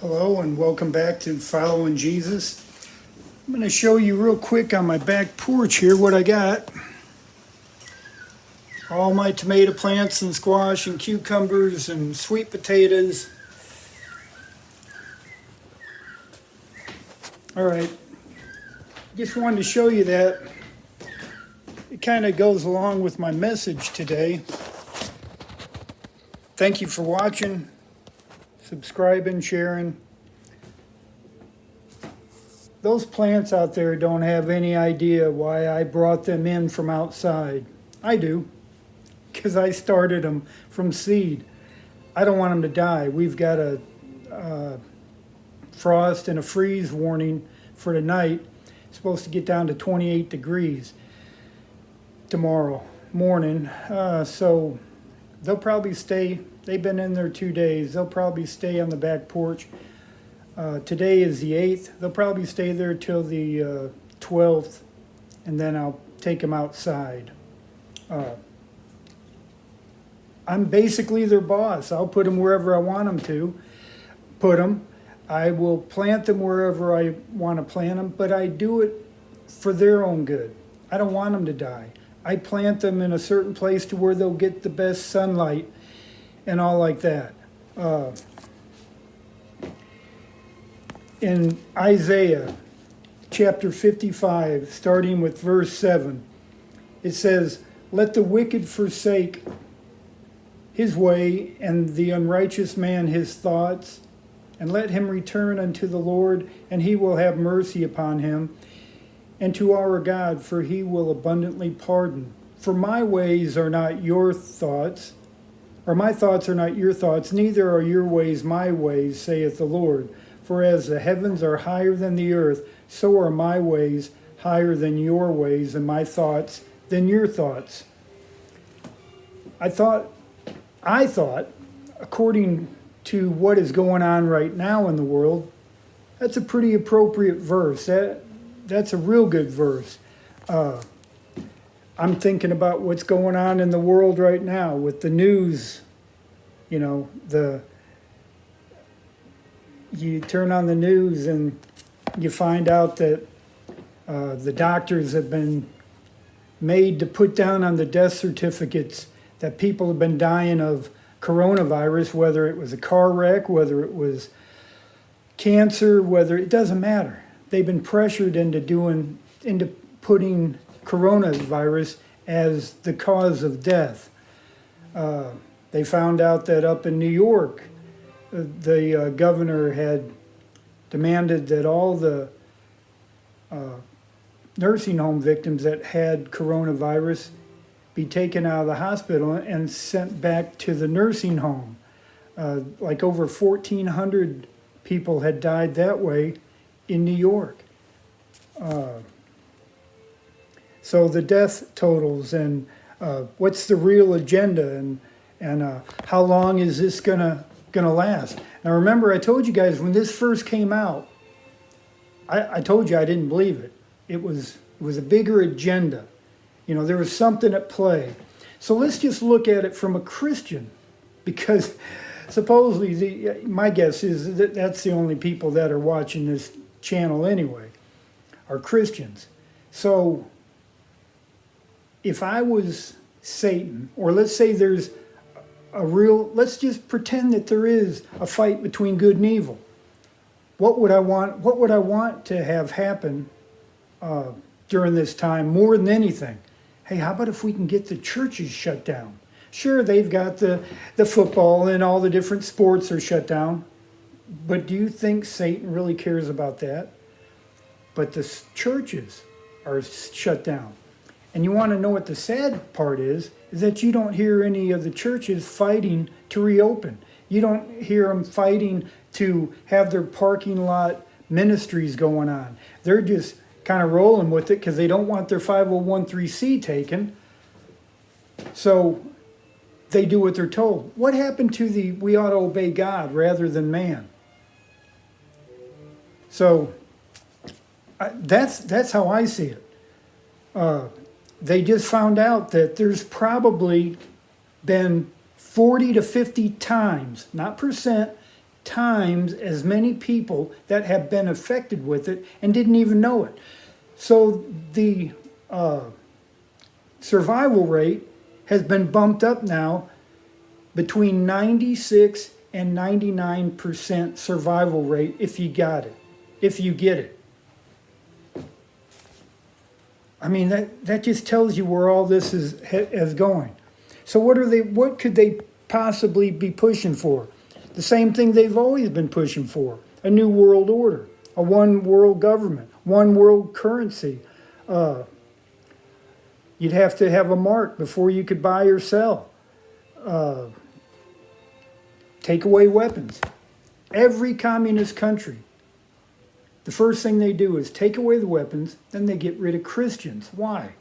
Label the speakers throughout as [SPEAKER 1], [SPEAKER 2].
[SPEAKER 1] Hello and welcome back to Following Jesus. I'm going to show you real quick on my back porch here what I got. All my tomato plants and squash and cucumbers and sweet potatoes. All right, just wanted to show you that. It kind of goes along with my message today. Thank you for watching, subscribing, sharing. Those plants out there don't have any idea why I brought them in from outside. I do, because I started them from seed. I don't want them to die. We've got a frost and a freeze warning for tonight. It's supposed to get down to 28 degrees tomorrow morning. So they'll probably stay. They've been in there 2 days. They'll probably stay on the back porch. Today is the 8th. They'll probably stay there till the 12th, and then I'll take them outside. I'm basically their boss. I'll put them wherever I want them to put them. I will plant them wherever I want to plant them, but I do it for their own good. I don't want them to die. I plant them in a certain place to where they'll get the best sunlight and all like that. In Isaiah chapter 55, starting with verse 7, it says, "Let the wicked forsake his way, and the unrighteous man his thoughts, and let him return unto the Lord, and he will have mercy upon him, and to our God, for he will abundantly pardon. For my ways are not your thoughts, or my thoughts are not your thoughts, neither are your ways my ways, saith the Lord. For as the heavens are higher than the earth, so are my ways higher than your ways, and my thoughts than your thoughts." I thought, according to what is going on right now in the world, that's a pretty appropriate verse. That's a real good verse. I'm thinking about what's going on in the world right now with the news. You know, you turn on the news and you find out that the doctors have been made to put down on the death certificates that people have been dying of coronavirus, whether it was a car wreck, whether it was cancer, it doesn't matter. They've been pressured into putting coronavirus as the cause of death. They found out that up in New York, the governor had demanded that all the nursing home victims that had coronavirus be taken out of the hospital and sent back to the nursing home. Like over 1,400 people had died that way in New York. So the death totals and what's the real agenda and how long is this gonna last? Now remember, I told you guys when this first came out, I told you I didn't believe it. It was a bigger agenda. You know, there was something at play. So let's just look at it from a Christian, because supposedly my guess is that that's the only people that are watching this channel anyway, are Christians. So if I was Satan, or let's say there's let's just pretend that there is a fight between good and evil. What would I want to have happen during this time more than anything? Hey, how about if we can get the churches shut down? Sure, they've got the football and all the different sports are shut down, but do you think Satan really cares about that? But the churches are shut down. And you want to know what the sad part is that you don't hear any of the churches fighting to reopen. You don't hear them fighting to have their parking lot ministries going on. They're just kind of rolling with it because they don't want their 501(c) taken. So they do what they're told. What happened to we ought to obey God rather than man? So that's how I see it. They just found out that there's probably been 40 to 50 times, not percent, times as many people that have been affected with it and didn't even know it. So the survival rate has been bumped up now between 96 and 99% survival rate if you got it, if you get it. I mean, that just tells you where all this is going. So what could they possibly be pushing for? The same thing they've always been pushing for: a new world order, a one world government, one world currency. You'd have to have a mark before you could buy or sell. Take away weapons. Every communist country, the first thing they do is take away the weapons, then they get rid of Christians. Why?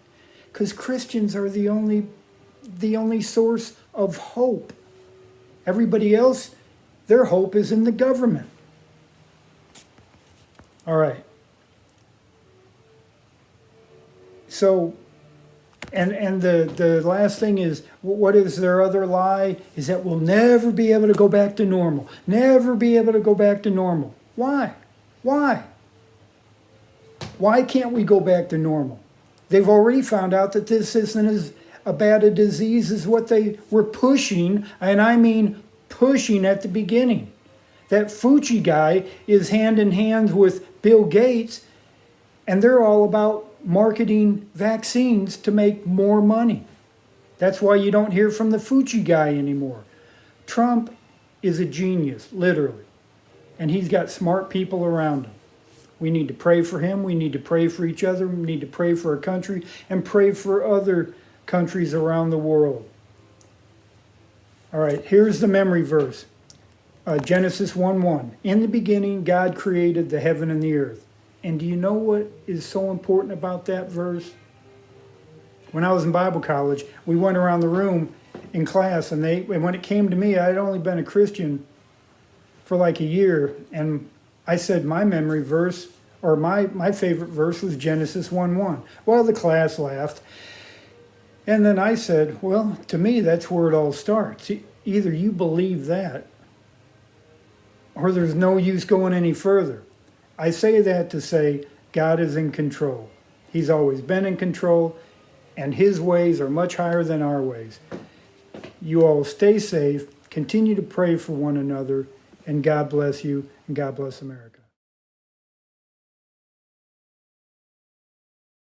[SPEAKER 1] Because Christians are the only source of hope. Everybody else, their hope is in the government. All right. So, and the last thing is, what is their other lie? Is that we'll never be able to go back to normal. Never be able to go back to normal. Why? Why? Why can't we go back to normal? They've already found out that this isn't as bad a disease as what they were pushing, and I mean pushing at the beginning. That Fauci guy is hand in hand with Bill Gates, and they're all about marketing vaccines to make more money. That's why you don't hear from the Fauci guy anymore. Trump is a genius, literally, and he's got smart people around him. We need to pray for him. We need to pray for each other. We need to pray for our country and pray for other countries around the world. All right, here's the memory verse. Genesis 1:1. In the beginning, God created the heaven and the earth. And do you know what is so important about that verse? When I was in Bible college, we went around the room in class, and when it came to me, I'd only been a Christian for like a year, and I said my memory verse, or my favorite verse, was Genesis 1:1. Well, the class laughed. And then I said, well, to me, that's where it all starts. Either you believe that, or there's no use going any further. I say that to say God is in control. He's always been in control, and his ways are much higher than our ways. You all stay safe, continue to pray for one another, and God bless you, and God bless America.